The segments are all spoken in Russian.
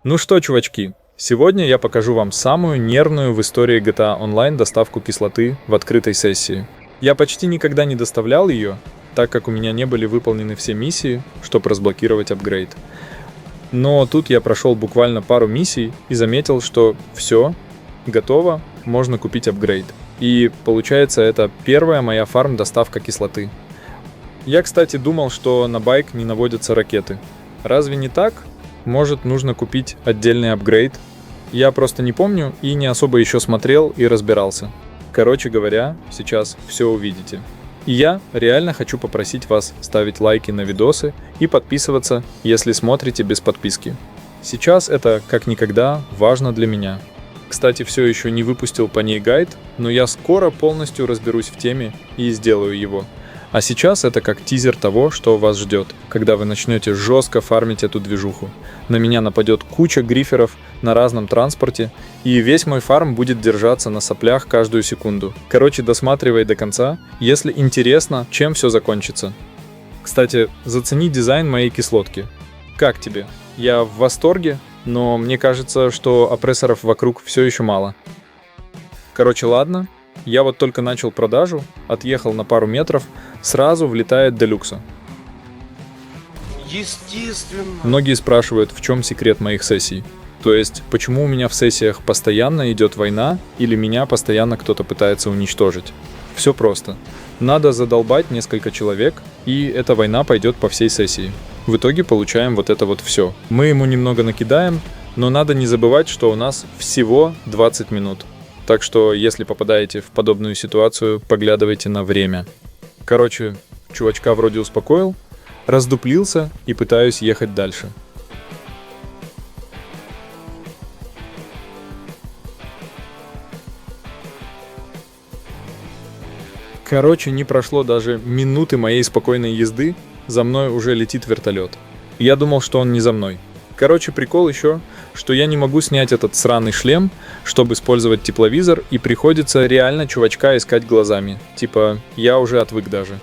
Ну что, чувачки, сегодня я покажу вам самую нервную в истории GTA Online доставку кислоты в открытой сессии. Я почти никогда не доставлял ее, так как у меня не были выполнены все миссии, чтобы разблокировать апгрейд. Но тут я прошел буквально пару миссий и заметил, что все, готово, можно купить апгрейд. И получается, это первая моя фарм-доставка кислоты. Я, кстати, думал, что на байк не наводятся ракеты. Разве не так? Может, нужно купить отдельный апгрейд? Я просто не помню и не особо еще смотрел и разбирался. Короче говоря, сейчас все увидите. И я реально хочу попросить вас ставить лайки на видосы и подписываться, если смотрите без подписки. Сейчас это, как никогда, важно для меня. Кстати, все еще не выпустил по ней гайд, но я скоро полностью разберусь в теме и сделаю его. А сейчас это как тизер того, что вас ждет, когда вы начнете жестко фармить эту движуху. На меня нападет куча гриферов на разном транспорте, и весь мой фарм будет держаться на соплях каждую секунду. Короче, досматривай до конца, если интересно, чем все закончится. Кстати, зацени дизайн моей кислотки. Как тебе? Я в восторге, но мне кажется, что опрессоров вокруг все еще мало. Короче, ладно. Я вот только начал продажу, отъехал на пару метров, сразу влетает Делюкса. Естественно. Многие спрашивают, в чем секрет моих сессий. То есть, почему у меня в сессиях постоянно идет война, или меня постоянно кто-то пытается уничтожить. Все просто. Надо задолбать несколько человек, и эта война пойдет по всей сессии. В итоге получаем вот это вот все. Мы ему немного накидаем, но надо не забывать, что у нас всего 20 минут. Так что, если попадаете в подобную ситуацию, поглядывайте на время. Короче, чувачка вроде успокоил, раздуплился и пытаюсь ехать дальше. Короче, не прошло даже минуты моей спокойной езды, за мной уже летит вертолет. Я думал, что он не за мной. Короче, прикол еще, что я не могу снять этот сраный шлем, чтобы использовать тепловизор, и приходится реально чувачка искать глазами. Типа, я уже отвык даже.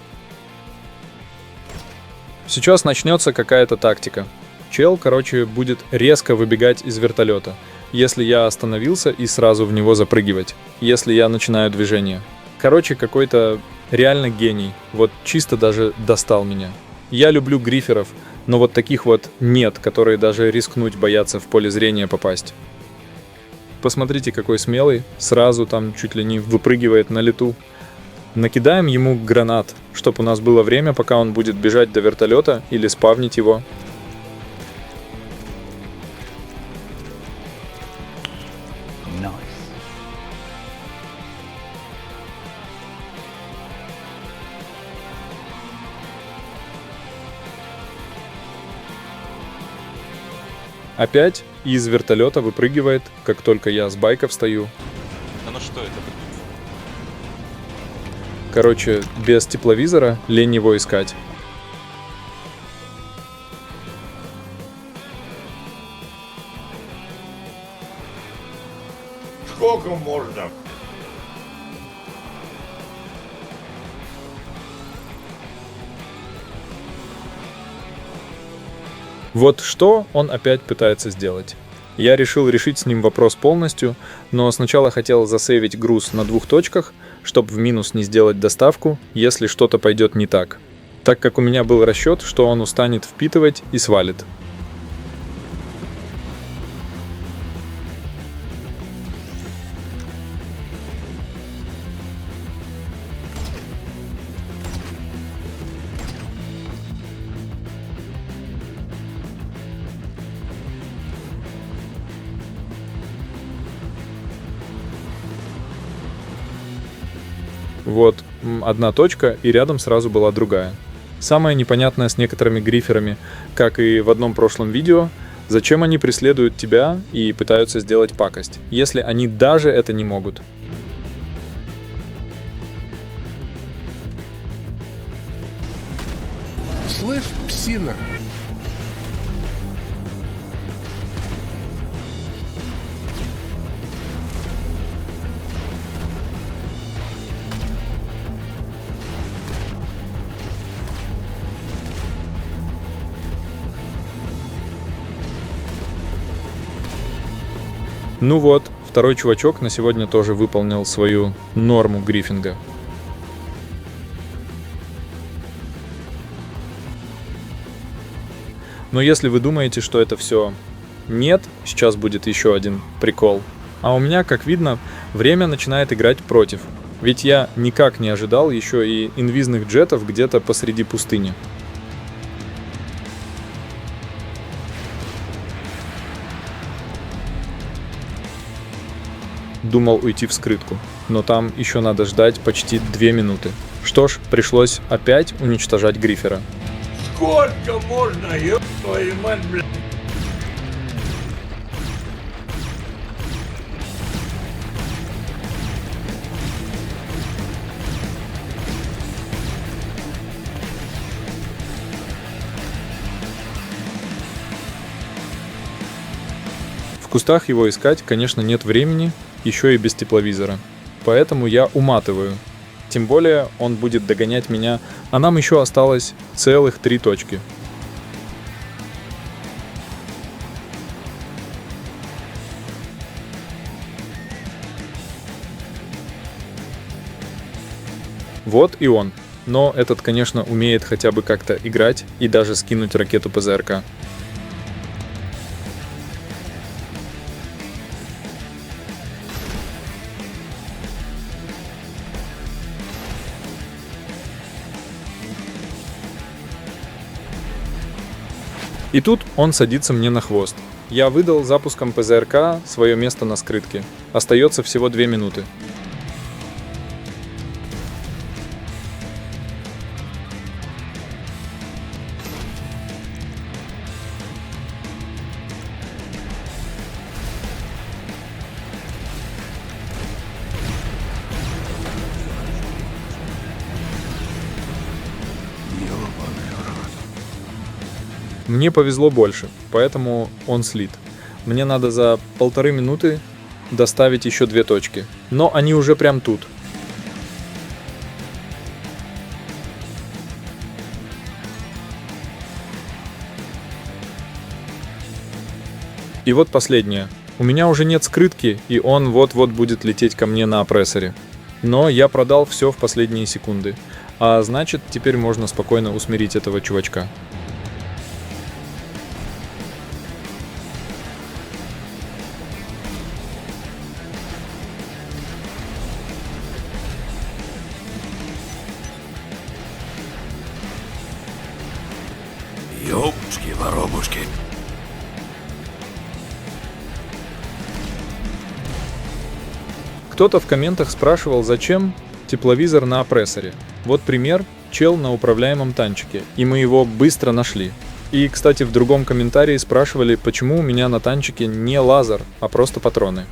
Сейчас начнется какая-то тактика. Чел, короче, будет резко выбегать из вертолета, если я остановился, и сразу в него запрыгивать, если я начинаю движение. Короче, какой-то реально гений. Вот чисто даже достал меня. Я люблю гриферов, но вот таких вот нет, которые даже рискнуть боятся в поле зрения попасть. Посмотрите, какой смелый, сразу там чуть ли не выпрыгивает на лету. Накидаем ему гранат, чтобы у нас было время, пока он будет бежать до вертолета или спавнить его. Опять из вертолета выпрыгивает, как только я с байка встаю. А ну что это? Короче, без тепловизора лень его искать. Сколько можно? Вот что он опять пытается сделать. Я решил решить с ним вопрос полностью, но сначала хотел засейвить груз на 2 точках, чтобы в минус не сделать доставку, если что-то пойдет не так. Так как у меня был расчет, что он устанет впитывать и свалит. Вот, одна точка, и рядом сразу была другая. Самое непонятное с некоторыми гриферами, как и в одном прошлом видео, зачем они преследуют тебя и пытаются сделать пакость, если они даже это не могут. Слышь, псина, Ну вот, второй чувачок на сегодня тоже выполнил свою норму гриффинга. Но если вы думаете, что это все нет, сейчас будет еще один прикол. А у меня, как видно, время начинает играть против. Ведь я никак не ожидал еще и инвизных джетов где-то посреди пустыни. Думал уйти вскрытку, но там еще надо ждать почти 2 минуты. Что ж, пришлось опять уничтожать гриффера. Сколько можно, ёб твою мать, блядь? В кустах его искать, конечно, нет времени, еще и без тепловизора. Поэтому я уматываю. Тем более он будет догонять меня, а нам еще осталось целых 3 точки. Вот и он. Но этот, конечно, умеет хотя бы как-то играть и даже скинуть ракету ПЗРК. И тут он садится мне на хвост. Я выдал запуском ПЗРК свое место на скрытке. Остается всего 2 минуты. Мне повезло больше, поэтому он слит. Мне надо за 1,5 минуты доставить еще 2 точки. Но они уже прям тут. И вот последнее. У меня уже нет скрытки, и он вот-вот будет лететь ко мне на опрессоре. Но я продал все в последние секунды. А значит, теперь можно спокойно усмирить этого чувачка. Ёбушки-воробушки. Кто-то в комментах спрашивал, зачем тепловизор на опрессоре. Вот пример, чел на управляемом танчике, и мы его быстро нашли. И, кстати, в другом комментарии спрашивали, почему у меня на танчике не лазер, а просто патроны.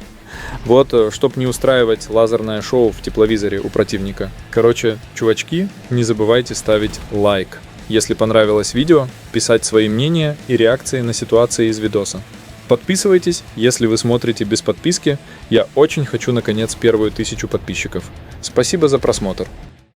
Вот, чтоб не устраивать лазерное шоу в тепловизоре у противника. Короче, чувачки, не забывайте ставить лайк. Если понравилось видео, писать свои мнения и реакции на ситуации из видоса. Подписывайтесь, если вы смотрите без подписки. Я очень хочу наконец первую 1000 подписчиков. Спасибо за просмотр.